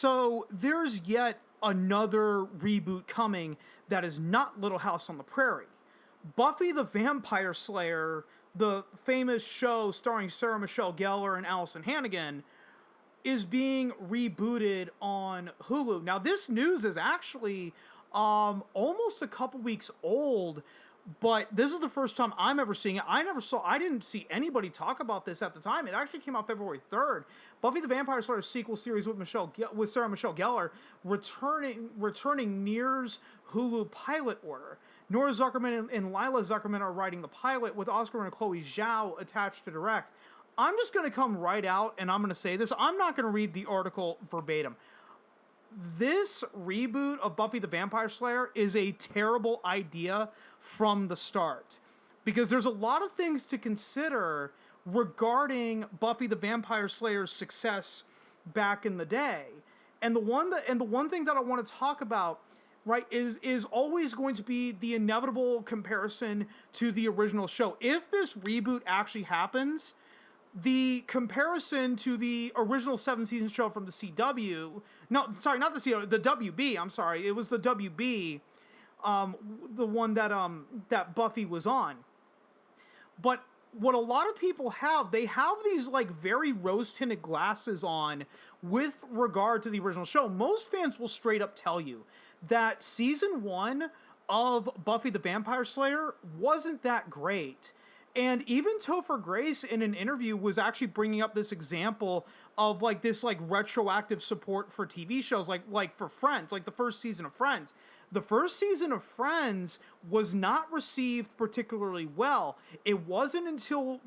So there's yet another reboot coming that is not Little House on the Prairie. Buffy the Vampire Slayer, the famous show starring Sarah Michelle Gellar and Allison Hannigan, is being rebooted on Hulu. Now, this news is actually almost a couple weeks old, but this is the first time I'm ever seeing it. I didn't see anybody talk about this at the time. It actually came out February 3rd. Buffy the Vampire Slayer sequel series with Sarah Michelle Gellar returning nears Hulu pilot order. Nora Zuckerman and Lila Zuckerman are writing the pilot, with Oscar and Chloe Zhao attached to direct. I'm just going to come right out and I'm going to say this. I'm not going to read the article verbatim. This reboot of Buffy the Vampire Slayer is a terrible idea from the start, because there's a lot of things to consider regarding Buffy the Vampire Slayer's success back in the day. And the one thing that I want to talk about, right, is always going to be the inevitable comparison to the original show. If this reboot actually happens, the comparison to the original 7-season show from the CW, not the CW, the WB, I'm sorry, it was the WB, the one that Buffy was on. But what a lot of people have, they have these like very rose-tinted glasses on with regard to the original show. Most fans will straight up tell you that season 1 of Buffy the Vampire Slayer wasn't that great. And even Topher Grace in an interview was actually bringing up this example of like this like retroactive support for TV shows, like for Friends, like the first season of Friends. The first season of Friends was not received particularly well. It wasn't until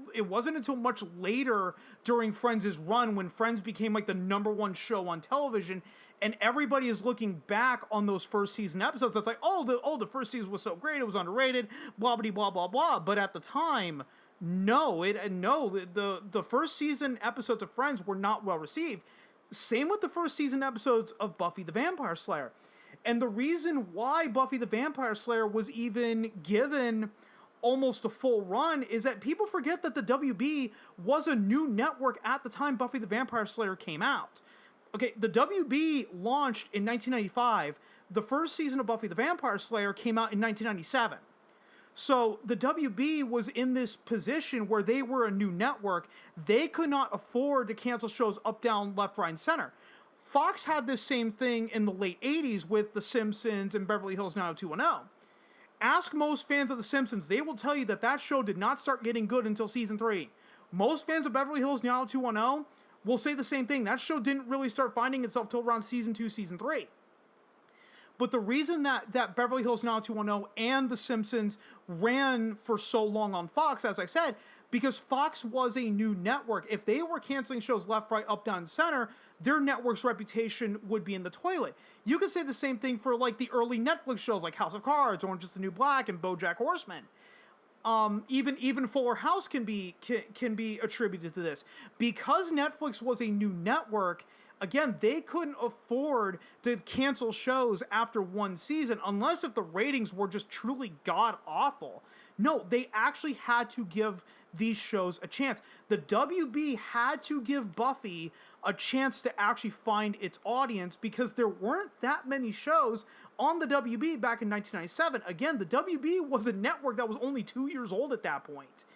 much later during Friends' run, when Friends became like the #1 show on television, and everybody is looking back on those first season episodes. It's like, the first season was so great, it was underrated, blah blah blah blah blah. But at the time, the first season episodes of Friends were not well received. Same with the first season episodes of Buffy the Vampire Slayer. And the reason why Buffy the Vampire Slayer was even given almost a full run is that people forget that the WB was a new network at the time Buffy the Vampire Slayer came out. Okay, the WB launched in 1995. The first season of Buffy the Vampire Slayer came out in 1997. So the WB was in this position where they were a new network. They could not afford to cancel shows up, down, left, right, and center. Fox had this same thing in the late 80s with The Simpsons and Beverly Hills 90210. Ask most fans of The Simpsons, they will tell you that that show did not start getting good until season 3. Most fans of Beverly Hills 90210 will say the same thing. That show didn't really start finding itself till around season 2, season 3. But the reason that Beverly Hills 90210 and The Simpsons ran for so long on Fox, as I said, because Fox was a new network. If they were canceling shows left, right, up, down, and center, their network's reputation would be in the toilet. You could say the same thing for like the early Netflix shows like House of Cards, Orange is the New Black, and BoJack Horseman. Even Fuller House can be attributed to this. Because Netflix was a new network, again, they couldn't afford to cancel shows after one season unless if the ratings were just truly god-awful. No, they actually had to give these shows a chance. The WB had to give Buffy a chance to actually find its audience because there weren't that many shows on the WB back in 1997. Again, the WB was a network that was only 2 years old at that point.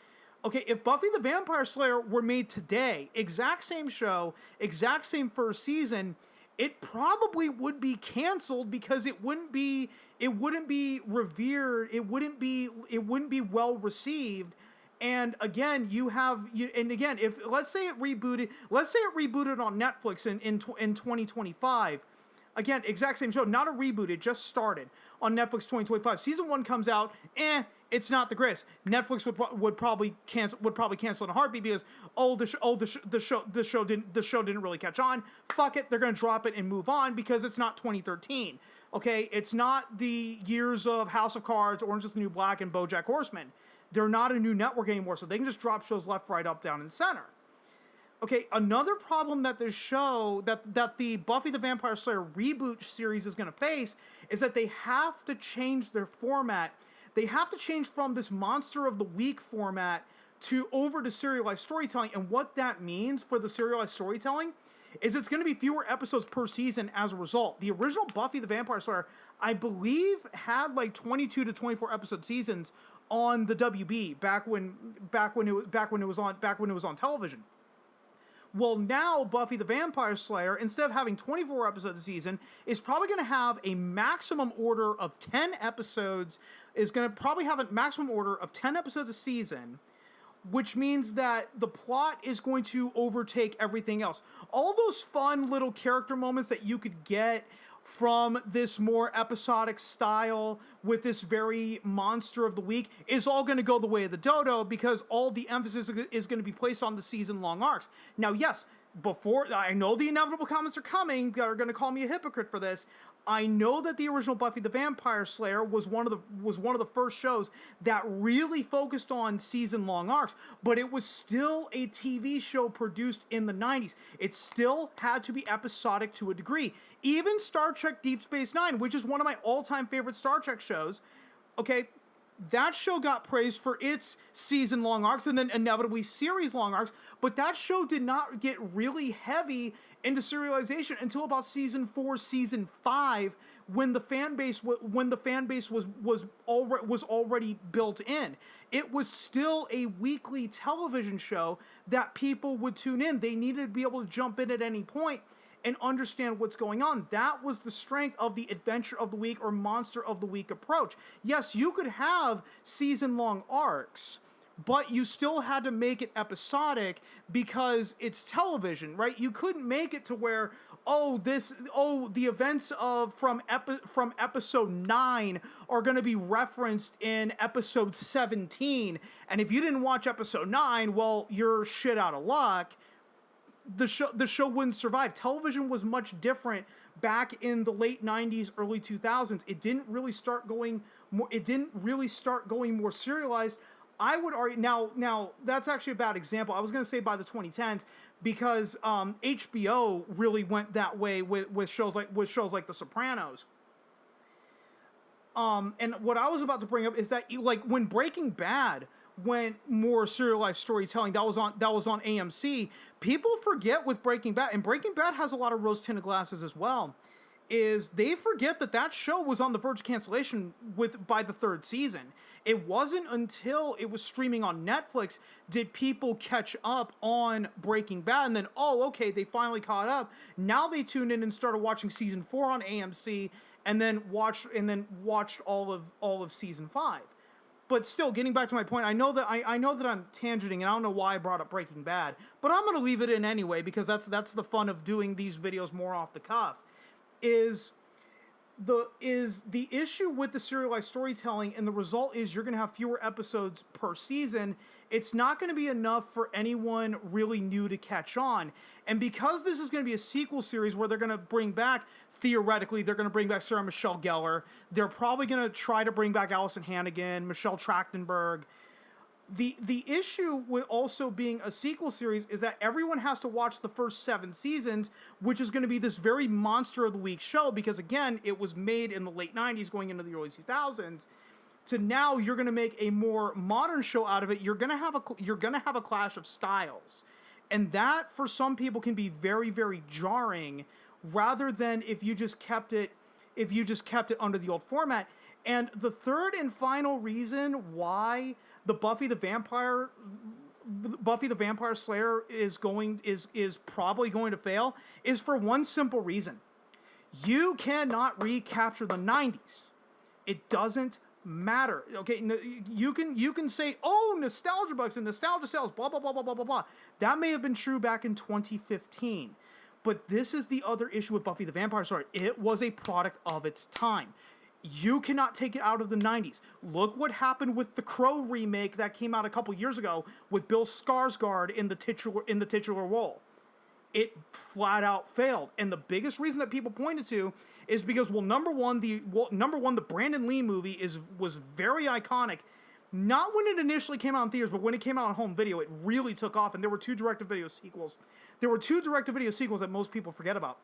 Okay, if Buffy the Vampire Slayer were made today, exact same show, exact same first season, it probably would be canceled because it wouldn't be revered, it wouldn't be well received. And again, if let's say it rebooted on Netflix in 2025. Again, exact same show, not a reboot, it just started on Netflix 2025. Season 1 comes out, it's not the greatest. Netflix would probably cancel in a heartbeat because the show didn't really catch on. Fuck it, they're gonna drop it and move on because it's not 2013. Okay, it's not the years of House of Cards, Orange is the New Black, and BoJack Horseman. They're not a new network anymore, so they can just drop shows left, right, up, down, and center. Okay, another problem that this show, that the Buffy the Vampire Slayer reboot series is going to face is that they have to change their format. They have to change from this Monster of the Week format over to serialized storytelling. And what that means for the serialized storytelling is it's going to be fewer episodes per season as a result. The original Buffy the Vampire Slayer, I believe, had like 22 to 24 episode seasons on the WB back when it was on television. Well, now Buffy the Vampire Slayer, instead of having 24 episodes a season, is probably going to have a maximum order of 10 episodes, is going to probably have a maximum order of 10 episodes a season, which means that the plot is going to overtake everything else. All those fun little character moments that you could get from this more episodic style with this very monster of the week is all going to go the way of the dodo, because all the emphasis is going to be placed on the season-long arcs. Now, yes, before I know the inevitable comments are coming, are going to call me a hypocrite for this. I know that the original Buffy the Vampire Slayer was one of the first shows that really focused on season-long arcs, but it was still a TV show produced in the 90s. It still had to be episodic to a degree. Even Star Trek Deep Space Nine, which is one of my all-time favorite Star Trek shows, okay, that show got praised for its season-long arcs and then inevitably series-long arcs, but that show did not get really heavy into serialization until about season 4, season 5, when the fan base was already built in. It was still a weekly television show that people would tune in. They needed to be able to jump in at any point and understand what's going on. That was the strength of the Adventure of the Week or Monster of the Week approach. Yes, you could have season-long arcs, but you still had to make it episodic because it's television, right? You couldn't make it to where, the events from episode 9 are going to be referenced in episode 17, and if you didn't watch episode 9, well, you're shit out of luck. The show wouldn't survive. Television was much different back in the late 90s, early 2000s. It didn't really start going more serialized. I would argue now that's actually a bad example. I was going to say by the 2010s, because HBO really went that way with shows like The Sopranos. And what I was about to bring up is that, like, when Breaking Bad went more serialized storytelling, that was on AMC. People forget with Breaking Bad, and Breaking Bad has a lot of rose-tinted glasses as well, is they forget that show was on the verge of cancellation by the 3rd season. It wasn't until it was streaming on Netflix did people catch up on Breaking Bad, and then, they finally caught up. Now they tuned in and started watching season 4 on AMC, and then watched all of season 5. But still, getting back to my point, I know that I'm tangenting, and I don't know why I brought up Breaking Bad, but I'm going to leave it in anyway, because that's the fun of doing these videos more off the cuff. Is the issue with the serialized storytelling, and the result is you're going to have fewer episodes per season. It's not going to be enough for anyone really new to catch on. And because this is going to be a sequel series where they're going to bring back, theoretically, they're going to bring back Sarah Michelle Gellar. They're probably going to try to bring back Allison Hannigan, Michelle Trachtenberg. The issue with also being a sequel series is that everyone has to watch the first 7 seasons, which is going to be this very Monster of the Week show, because, again, it was made in the late 90s going into the early 2000s. To now, you're going to make a more modern show out of it. You're going to have a clash of styles. And that, for some people, can be very, very jarring, rather than if you just kept it under the old format. And the third and final reason why the Buffy the Vampire Slayer is probably going to fail is for one simple reason. You cannot recapture the 90s. It doesn't matter. Okay, you can say, nostalgia bucks and nostalgia sells, blah, blah, blah, blah, blah, blah, blah. That may have been true back in 2015. But this is the other issue with Buffy the Vampire Slayer. It was a product of its time. You cannot take it out of the 90s. Look what happened with the Crow remake that came out a couple years ago with Bill Skarsgård in the titular role. It flat out failed. And the biggest reason that people pointed to is because, number one, the Brandon Lee movie was very iconic. Not when it initially came out in theaters, but when it came out on home video, it really took off. And there were 2 direct-to-video sequels. That most people forget about.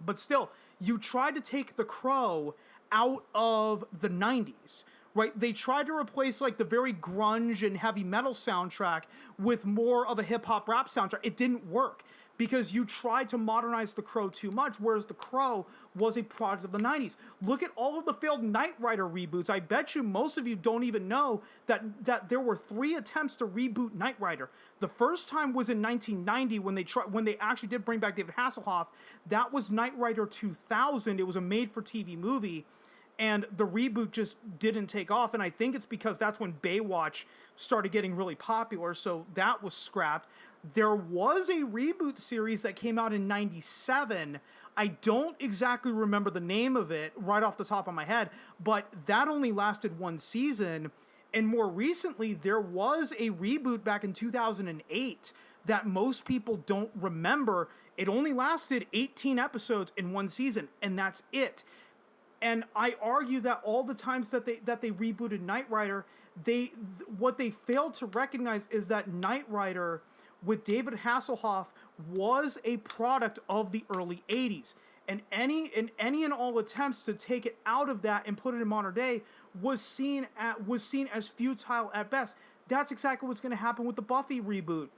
But still, you tried to take The Crow out of the 90s, right? They tried to replace, like, the very grunge and heavy metal soundtrack with more of a hip-hop rap soundtrack. It didn't work. because you tried to modernize The Crow too much, whereas The Crow was a product of the 90s. Look at all of the failed Knight Rider reboots. I bet you most of you don't even know that there were 3 attempts to reboot Knight Rider. The first time was in 1990 when they actually did bring back David Hasselhoff. That was Knight Rider 2000. It was a made-for-TV movie, and the reboot just didn't take off, and I think it's because that's when Baywatch started getting really popular, so that was scrapped. There was a reboot series that came out in 97. I don't exactly remember the name of it right off the top of my head, but that only lasted 1 season. And more recently, there was a reboot back in 2008 that most people don't remember. It only lasted 18 episodes in 1 season, and that's it. And I argue that all the times that they rebooted Knight Rider, what they failed to recognize is that Knight Rider with David Hasselhoff was a product of the early 80s. And any and all attempts to take it out of that and put it in modern day was seen as futile at best. That's exactly what's going to happen with the Buffy reboot,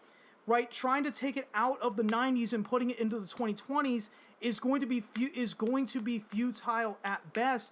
right? Trying to take it out of the 90s and putting it into the 2020s is going to be futile at best.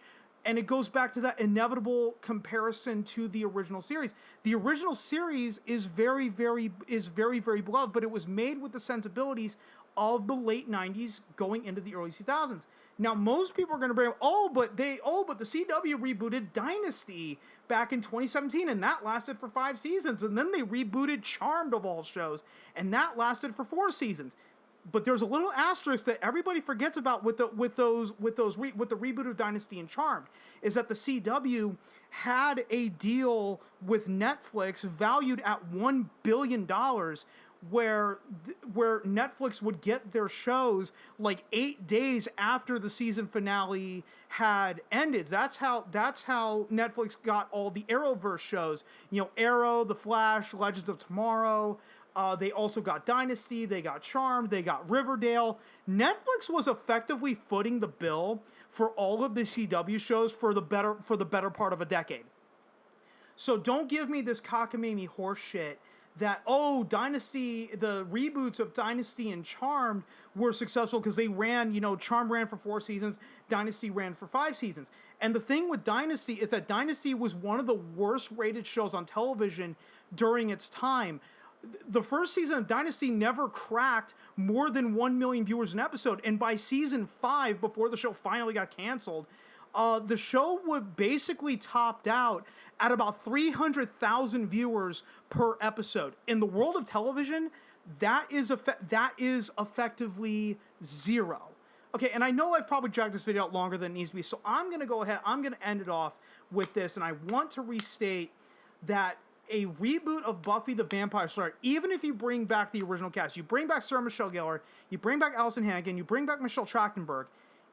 And it goes back to that inevitable comparison to the original series. The original series is very, very beloved, but it was made with the sensibilities of the late 90s going into the early 2000s. Now, most people are going to bring up, but the CW rebooted Dynasty back in 2017, and that lasted for 5 seasons. And then they rebooted Charmed of all shows, and that lasted for 4 seasons. But there's a little asterisk that everybody forgets about with the reboot of Dynasty and Charmed, is that the CW had a deal with Netflix valued at $1 billion, where Netflix would get their shows like 8 days after the season finale had ended. That's how Netflix got all the Arrowverse shows. You know, Arrow, The Flash, Legends of Tomorrow. They also got Dynasty, they got Charmed, they got Riverdale. Netflix was effectively footing the bill for all of the CW shows for the better part of a decade. So don't give me this cockamamie horse shit that, Dynasty, the reboots of Dynasty and Charmed were successful because they ran, Charmed ran for 4 seasons, Dynasty ran for 5 seasons. And the thing with Dynasty is that Dynasty was one of the worst rated shows on television during its time. The first season of Dynasty never cracked more than 1 million viewers an episode, and by season 5, before the show finally got canceled, the show would basically topped out at about 300,000 viewers per episode. In the world of television, that is effectively zero. Okay, and I know I've probably dragged this video out longer than it needs to be, so I'm going to go ahead, I'm going to end it off with this, and I want to restate that a reboot of Buffy the Vampire Slayer, even if you bring back the original cast, you bring back Sarah Michelle Gellar, you bring back Allison Hannigan, you bring back Michelle Trachtenberg,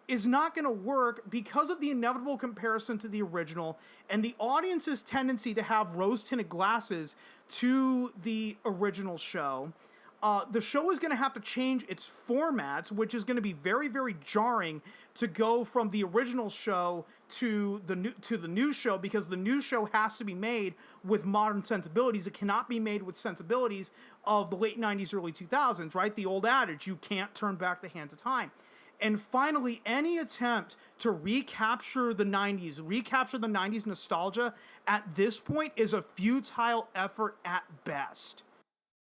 is not going to work because of the inevitable comparison to the original and the audience's tendency to have rose-tinted glasses to the original show. The show is going to have to change its formats, which is going to be very, very jarring to go from the original show to the new show, because the new show has to be made with modern sensibilities. It cannot be made with sensibilities of the late 90s, early 2000s, right? The old adage, you can't turn back the hands of time. And finally, any attempt to recapture the 90s nostalgia at this point is a futile effort at best.